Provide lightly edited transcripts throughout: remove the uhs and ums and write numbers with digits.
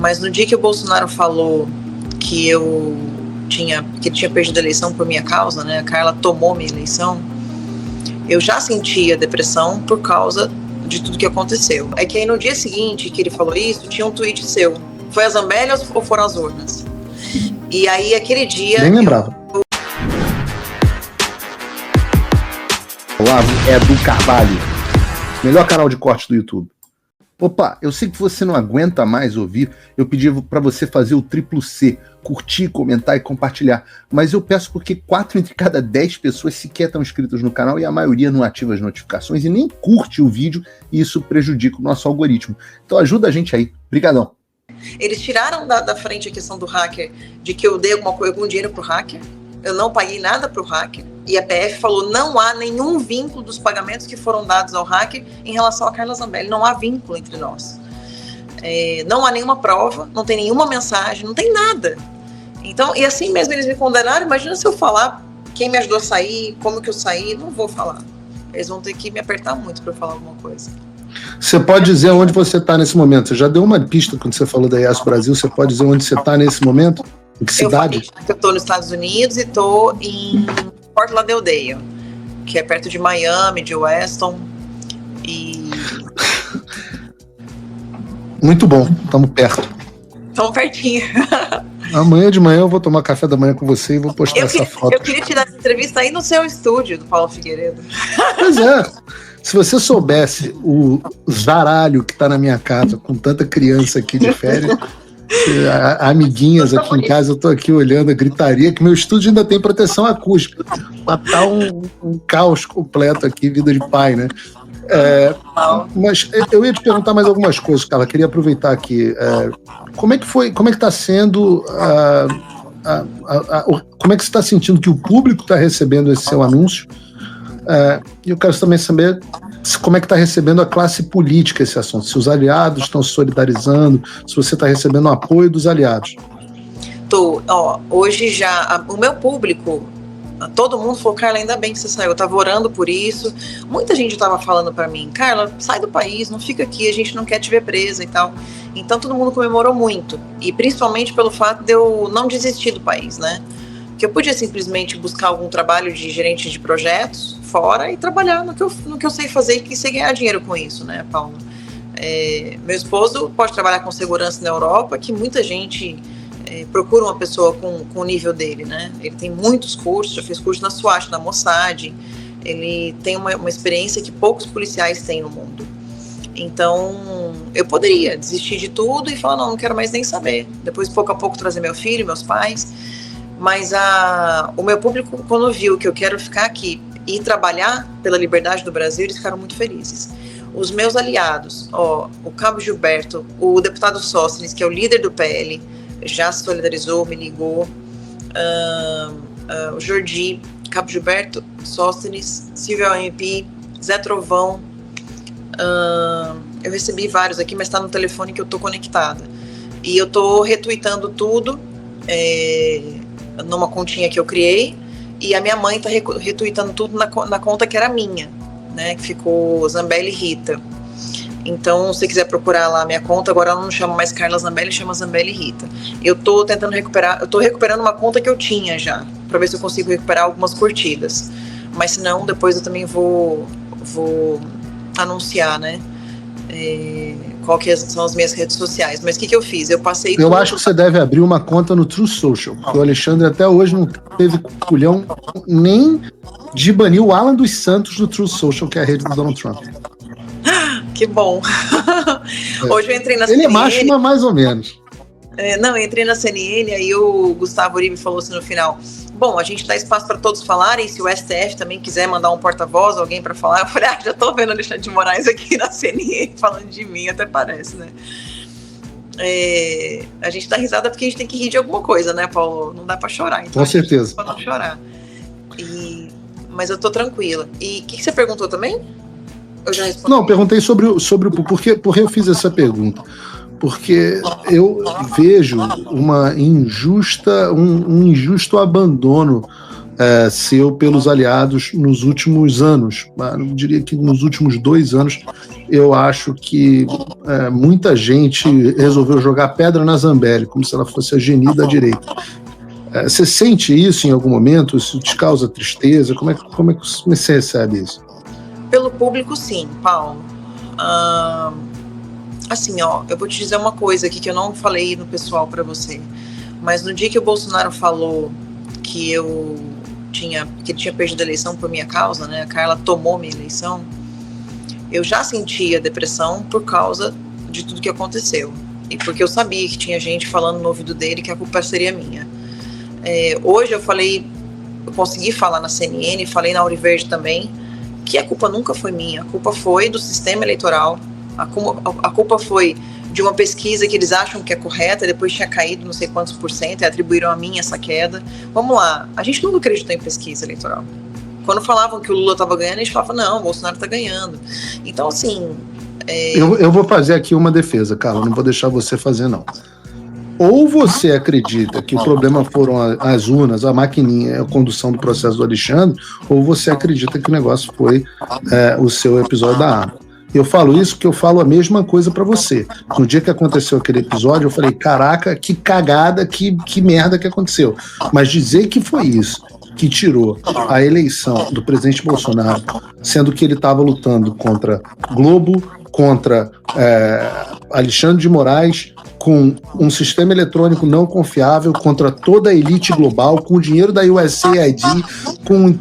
Mas no dia que o Bolsonaro falou que ele tinha perdido a eleição por minha causa, né? A Carla tomou minha eleição. Eu já sentia depressão por causa de tudo que aconteceu. É que aí no dia seguinte que ele falou isso, tinha um tweet seu. Foi a Zambelli ou foram as urnas? E aí aquele dia... Nem lembrava. Olá, Edu Carvalho. Melhor canal de corte do YouTube. Opa, eu sei que você não aguenta mais ouvir, eu pedi para você fazer o triplo C, curtir, comentar e compartilhar, mas eu peço porque 4 entre cada 10 pessoas sequer estão inscritas no canal e a maioria não ativa as notificações e nem curte o vídeo e isso prejudica o nosso algoritmo. Então ajuda a gente aí. Brigadão. Eles tiraram da frente a questão do hacker, de que eu dei algum dinheiro pro hacker, eu não paguei nada pro hacker, e a PF falou não há nenhum vínculo dos pagamentos que foram dados ao hacker em relação a Carla Zambelli, não há vínculo entre nós. Não há nenhuma prova, não tem nenhuma mensagem, não tem nada. Então, e assim mesmo eles me condenaram, imagina se eu falar quem me ajudou a sair, como que eu saí, não vou falar. Eles vão ter que me apertar muito para eu falar alguma coisa. Você pode dizer onde você está nesse momento? Você já deu uma pista quando você falou da IAS Brasil, você pode dizer onde você está nesse momento? Em que cidade? Eu falei que eu estou nos Estados Unidos e estou em Fort Lauderdale, que é perto de Miami, de Weston. E... Muito bom, estamos perto. Estamos pertinho. Amanhã de manhã eu vou tomar café da manhã com você e vou postar essa foto. Eu queria te dar essa entrevista aí no seu estúdio, do Paulo Figueiredo. Pois é. Se você soubesse o zaralho que está na minha casa, com tanta criança aqui de férias, amiguinhas aqui em casa, eu estou aqui olhando a gritaria, que meu estúdio ainda tem proteção acústica. Mas tá um caos completo aqui, vida de pai, né? Mas eu ia te perguntar mais algumas coisas, Carla. Queria aproveitar aqui. Como é que está sendo... como é que você está sentindo que o público está recebendo esse seu anúncio? E eu quero também saber como é que está recebendo a classe política esse assunto, se os aliados estão se solidarizando, se você está recebendo o apoio dos aliados. Hoje já, o meu público, todo mundo falou, Carla, ainda bem que você saiu, eu estava orando por isso, muita gente estava falando para mim, Carla, sai do país, não fica aqui, a gente não quer te ver presa e tal, então todo mundo comemorou muito, e principalmente pelo fato de eu não desistir do país, né, que eu podia simplesmente buscar algum trabalho de gerente de projetos fora e trabalhar no que eu sei fazer e que sei ganhar dinheiro com isso, né, Paulo? Meu esposo pode trabalhar com segurança na Europa, que muita gente procura uma pessoa com o nível dele, né? Ele tem muitos cursos, já fez curso na SWAT, na Mossad, ele tem uma experiência que poucos policiais têm no mundo. Então, eu poderia desistir de tudo e falar, não quero mais nem saber. Depois, pouco a pouco, trazer meu filho, meus pais. Mas o meu público, quando viu que eu quero ficar aqui e trabalhar pela liberdade do Brasil, eles ficaram muito felizes. Os meus aliados, o Cabo Gilberto, o deputado Sóstenes, que é o líder do PL, já se solidarizou, me ligou, o Jordi, Cabo Gilberto, Sóstenes, Silvio MP, Zé Trovão, eu recebi vários aqui, mas está no telefone que eu estou conectada. E eu estou retweetando tudo, numa continha que eu criei, e a minha mãe está retweetando tudo na conta que era minha, né, que ficou Zambelli Rita. Então, se você quiser procurar lá a minha conta, agora ela não chama mais Carla Zambelli, chama Zambelli Rita. Eu tô tentando recuperar, eu tô recuperando uma conta que eu tinha já, para ver se eu consigo recuperar algumas curtidas. Mas se não, depois eu também vou anunciar, né, qual que são as minhas redes sociais. Mas o que eu fiz? Eu passei... Eu acho que você deve abrir uma conta no True Social, porque o Alexandre até hoje não teve culhão nem de banir o Alan dos Santos do True Social, que é a rede do Donald Trump. Que bom. Hoje eu entrei na CNN. Ele é macho, mas mais ou menos. Eu entrei na CNN, aí o Gustavo Uribe falou assim no final, bom, a gente dá espaço para todos falarem, se o STF também quiser mandar um porta-voz, alguém para falar, eu falei, já tô vendo o Alexandre de Moraes aqui na CNN falando de mim, até parece, né? A gente dá risada porque a gente tem que rir de alguma coisa, né, Paulo? Não dá para chorar. Então com certeza. Para não chorar. Mas eu tô tranquila. E o que você perguntou também? Eu já respondi. Não, perguntei sobre o porque eu fiz essa pergunta. Porque eu vejo um injusto abandono seu pelos aliados nos últimos anos. Eu diria que nos últimos 2 anos, eu acho que muita gente resolveu jogar pedra na Zambelli, como se ela fosse a geni da direita. Você sente isso em algum momento? Isso te causa tristeza? Como é que você recebe isso? Pelo público, sim, Paulo. Assim, eu vou te dizer uma coisa aqui que eu não falei no pessoal para você, mas no dia que o Bolsonaro falou que ele tinha perdido a eleição por minha causa, né? A Carla tomou minha eleição. Eu já sentia depressão por causa de tudo que aconteceu. E porque eu sabia que tinha gente falando no ouvido dele que a culpa seria minha. Hoje eu consegui falar na CNN, falei na Auriverde também, que a culpa nunca foi minha. A culpa foi do sistema eleitoral. A culpa foi de uma pesquisa que eles acham que é correta, depois tinha caído não sei quantos % e atribuíram a mim essa queda. Vamos lá, a gente nunca acreditou em pesquisa eleitoral. Quando falavam que o Lula estava ganhando, a gente falava, não, o Bolsonaro está ganhando. Então, assim... Eu vou fazer aqui uma defesa, Carla, não vou deixar você fazer, não. Ou você acredita que o problema foram as urnas, a maquininha, a condução do processo do Alexandre, ou você acredita que o negócio foi o seu episódio da arma. Eu falo isso porque eu falo a mesma coisa pra você. No dia que aconteceu aquele episódio, eu falei, caraca, que cagada, que merda que aconteceu. Mas dizer que foi isso, que tirou a eleição do presidente Bolsonaro, sendo que ele estava lutando contra Globo, contra Alexandre de Moraes, com um sistema eletrônico não confiável, contra toda a elite global, com o dinheiro da USAID, com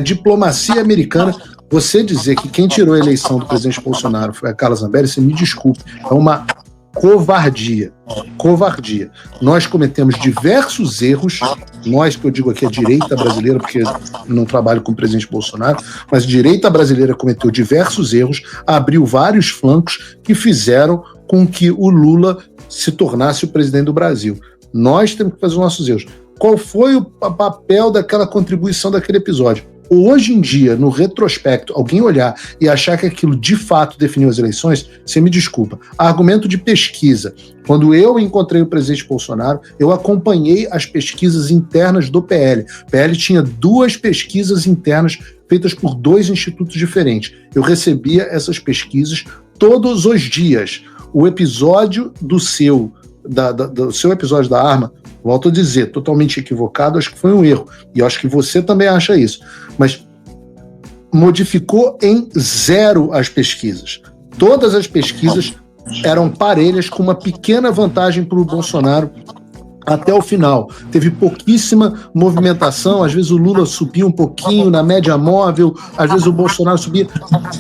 diplomacia americana. Você dizer que quem tirou a eleição do presidente Bolsonaro foi a Carla Zambelli, você me desculpe, é uma covardia. Covardia. Nós cometemos diversos erros, nós, que eu digo aqui, a direita brasileira, porque não trabalho com o presidente Bolsonaro, mas a direita brasileira cometeu diversos erros, abriu vários flancos que fizeram com que o Lula se tornasse o presidente do Brasil. Nós temos que fazer os nossos erros. Qual foi o papel daquela contribuição daquele episódio? Hoje em dia, no retrospecto, alguém olhar e achar que aquilo de fato definiu as eleições, você me desculpa. Argumento de pesquisa. Quando eu encontrei o presidente Bolsonaro, eu acompanhei as pesquisas internas do PL. O PL tinha 2 pesquisas internas feitas por 2 institutos diferentes. Eu recebia essas pesquisas todos os dias. O episódio do seu episódio da arma, volto a dizer, totalmente equivocado, acho que foi um erro. E acho que você também acha isso. Mas modificou em 0 as pesquisas. Todas as pesquisas eram parelhas, com uma pequena vantagem para o Bolsonaro até o final. Teve pouquíssima movimentação, às vezes o Lula subia um pouquinho na média móvel, às vezes o Bolsonaro subia.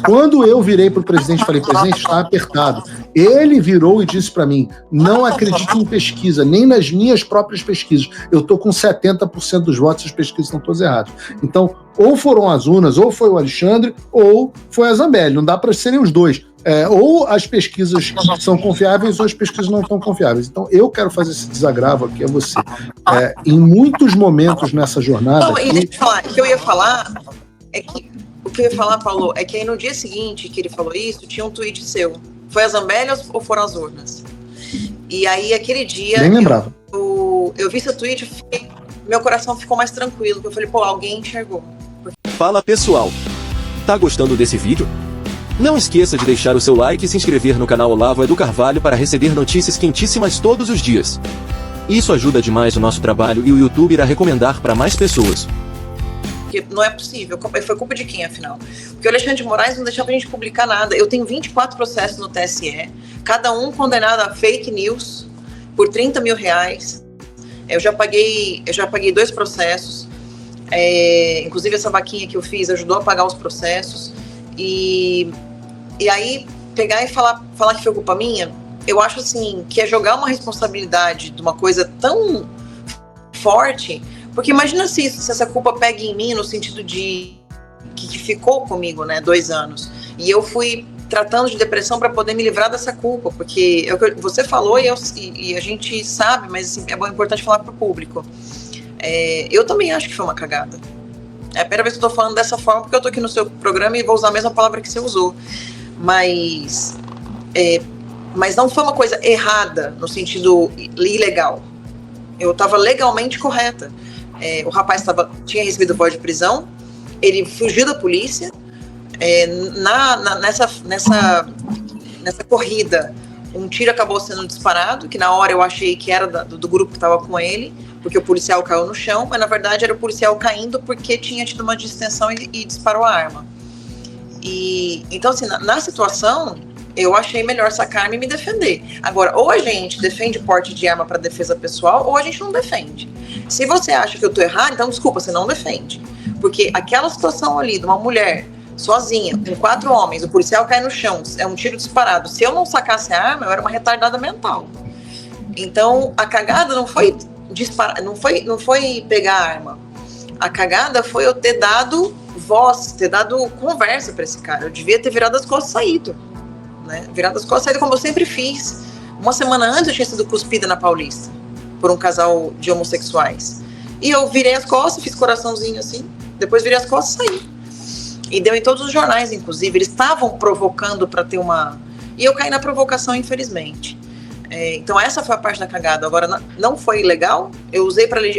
Quando eu virei para o presidente e falei, presidente, está apertado, ele virou e disse para mim, não acredite em pesquisa, nem nas minhas próprias pesquisas. Eu estou com 70% dos votos, as pesquisas estão todas erradas. Então, ou foram as urnas, ou foi o Alexandre, ou foi a Zambelli. Não dá para serem os dois. Ou as pesquisas são confiáveis ou as pesquisas não estão confiáveis. Então eu quero fazer esse desagravo aqui a você. Em muitos momentos nessa jornada... Não, e deixa eu falar, o que eu ia falar, Paulo, é que aí no dia seguinte que ele falou isso, tinha um tweet seu. Foi a Zambelli ou foram as urnas? E aí aquele dia... Nem lembrava. Eu vi esse tweet, meu coração ficou mais tranquilo, porque eu falei, alguém enxergou. Fala pessoal, tá gostando desse vídeo? Não esqueça de deixar o seu like e se inscrever no canal Olavo Edu Carvalho para receber notícias quentíssimas todos os dias. Isso ajuda demais o nosso trabalho e o YouTube irá recomendar para mais pessoas. Porque não é possível, foi culpa de quem afinal? Porque o Alexandre de Moraes não deixava a gente publicar nada. Eu tenho 24 processos no TSE, cada um condenado a fake news por R$30 mil. Eu já paguei 2 processos, inclusive essa vaquinha que eu fiz ajudou a pagar os processos. E aí, pegar e falar que foi culpa minha, eu acho assim, que é jogar uma responsabilidade de uma coisa tão forte, porque imagina se essa culpa pega em mim no sentido de que ficou comigo, né, 2 anos, e eu fui tratando de depressão para poder me livrar dessa culpa, porque é o que você falou e a gente sabe, mas assim, é importante falar para o público. Eu também acho que foi uma cagada. É a primeira vez que eu tô falando dessa forma, porque eu tô aqui no seu programa e vou usar a mesma palavra que você usou. Mas não foi uma coisa errada, no sentido ilegal. Eu tava legalmente correta. O rapaz tinha recebido voz de prisão, ele fugiu da polícia. Nessa corrida, um tiro acabou sendo disparado, que na hora eu achei que era do grupo que estava com ele, porque o policial caiu no chão, mas na verdade era o policial caindo porque tinha tido uma distensão e disparou a arma. Então, assim, na situação, eu achei melhor sacar a arma e me defender. Agora, ou a gente defende porte de arma para defesa pessoal, ou a gente não defende. Se você acha que eu tô errado, então desculpa, você não defende. Porque aquela situação ali de uma mulher sozinha, com 4 homens, o policial cai no chão, é um tiro disparado. Se eu não sacasse a arma, eu era uma retardada mental. Então, a cagada não foi disparar, não foi pegar a arma. A cagada foi eu ter dado voz, ter dado conversa para esse cara. Eu devia ter virado as costas e saído, né? Virado as costas e saído como eu sempre fiz. Uma semana antes eu tinha sido cuspida na Paulista por um casal de homossexuais. E eu virei as costas, fiz coraçãozinho assim, depois virei as costas e saí. E deu em todos os jornais, inclusive. Eles estavam provocando para ter uma... E eu caí na provocação, infelizmente. Então essa foi a parte da cagada. Agora, não foi ilegal. Eu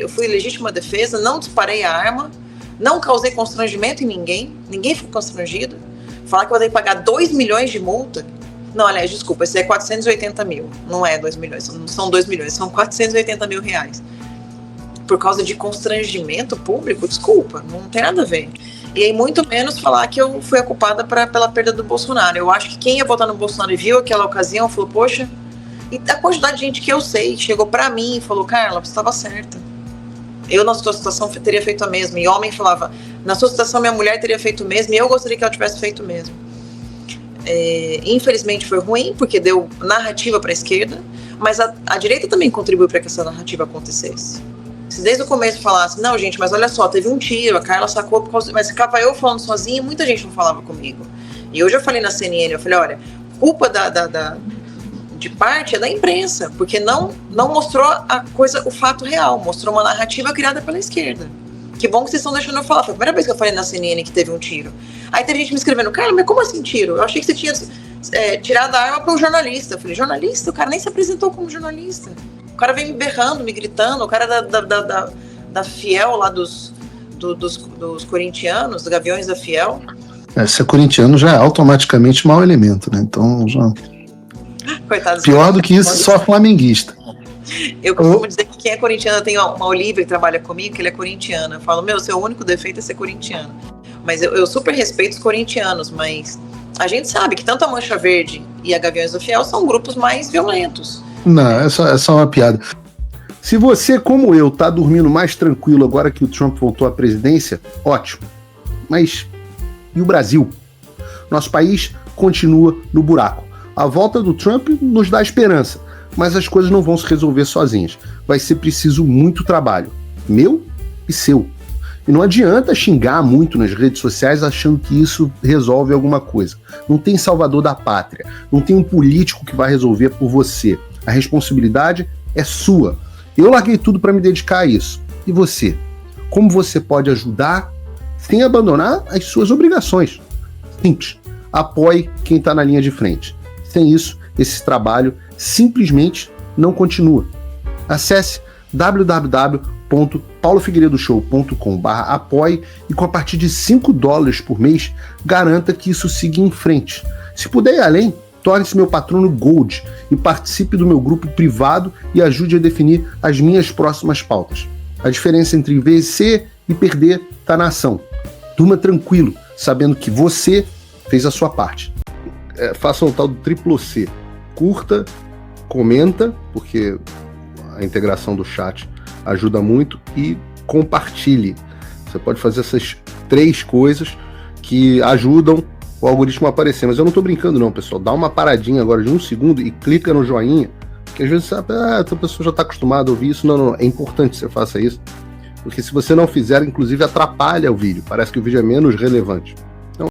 fui legítima defesa, não disparei a arma, não causei constrangimento em ninguém. Ninguém ficou constrangido. Falar que eu vou ter que pagar 2 milhões de multa... Não, aliás, desculpa, esse é 480 mil. Não é 2 milhões, não são 2 milhões, são 480 mil reais. Por causa de constrangimento público, desculpa, não tem nada a ver. E aí, muito menos falar que eu fui a culpada pela perda do Bolsonaro. Eu acho que quem ia votar no Bolsonaro e viu aquela ocasião falou, poxa, e a quantidade de gente que eu sei chegou pra mim e falou, Carla, você estava certa. Eu, na sua situação, teria feito a mesma. E homem falava, na sua situação, minha mulher teria feito o mesmo, e eu gostaria que ela tivesse feito o mesmo. Infelizmente foi ruim, porque deu narrativa para a esquerda, mas a direita também contribuiu para que essa narrativa acontecesse. Se desde o começo falasse, não, gente, mas olha só, teve um tiro, a Carla sacou por causa... Mas ficava eu falando sozinha, muita gente não falava comigo. E hoje eu falei na CNN, eu falei, olha, culpa de parte é da imprensa, porque não mostrou o fato real, mostrou uma narrativa criada pela esquerda. Que bom que vocês estão deixando eu falar. Foi a primeira vez que eu falei na CNN que teve um tiro. Aí teve gente me escrevendo, Carla, mas como assim tiro? Eu achei que você tinha tirado a arma para um jornalista. Eu falei, jornalista? O cara nem se apresentou como jornalista. O cara veio me berrando, me gritando. O cara da Fiel, lá dos corintianos, dos Gaviões da Fiel. Se é corintiano já é automaticamente mau elemento, né? Então já... Coitado. Pior do que isso, só flamenguista. Eu costumo dizer que quem é corintiano, tem uma Olivia que trabalha comigo, que ele é corintiano. Eu falo, seu único defeito é ser corintiano. Mas eu super respeito os corintianos, mas a gente sabe que tanto a Mancha Verde e a Gaviões do Fiel são grupos mais violentos. Não, é só uma piada. Se você, como eu, tá dormindo mais tranquilo agora que o Trump voltou à presidência, ótimo. Mas e o Brasil? Nosso país continua no buraco. A volta do Trump nos dá esperança, mas as coisas não vão se resolver sozinhas. Vai ser preciso muito trabalho, meu e seu. E não adianta xingar muito nas redes sociais achando que isso resolve alguma coisa. Não tem salvador da pátria, não tem um político que vai resolver por você. A responsabilidade é sua. Eu larguei tudo para me dedicar a isso. E você? Como você pode ajudar sem abandonar as suas obrigações? Simples. Apoie quem está na linha de frente. Sem isso, esse trabalho simplesmente não continua. Acesse www.paulofigueiredoshow.com/apoie e com a partir de $5 por mês, garanta que isso siga em frente. Se puder ir além, torne-se meu patrono Gold e participe do meu grupo privado e ajude a definir as minhas próximas pautas. A diferença entre vencer e perder está na ação. Durma tranquilo, sabendo que você fez a sua parte. Faça o tal do triplo C. Curta, comenta, porque a integração do chat ajuda muito, e compartilhe. Você pode fazer essas 3 coisas que ajudam o algoritmo a aparecer. Mas eu não tô brincando não, pessoal. Dá uma paradinha agora de 1 segundo e clica no joinha, porque às vezes a pessoa já está acostumada a ouvir isso. Não, é importante que você faça isso, porque se você não fizer, inclusive atrapalha o vídeo. Parece que o vídeo é menos relevante.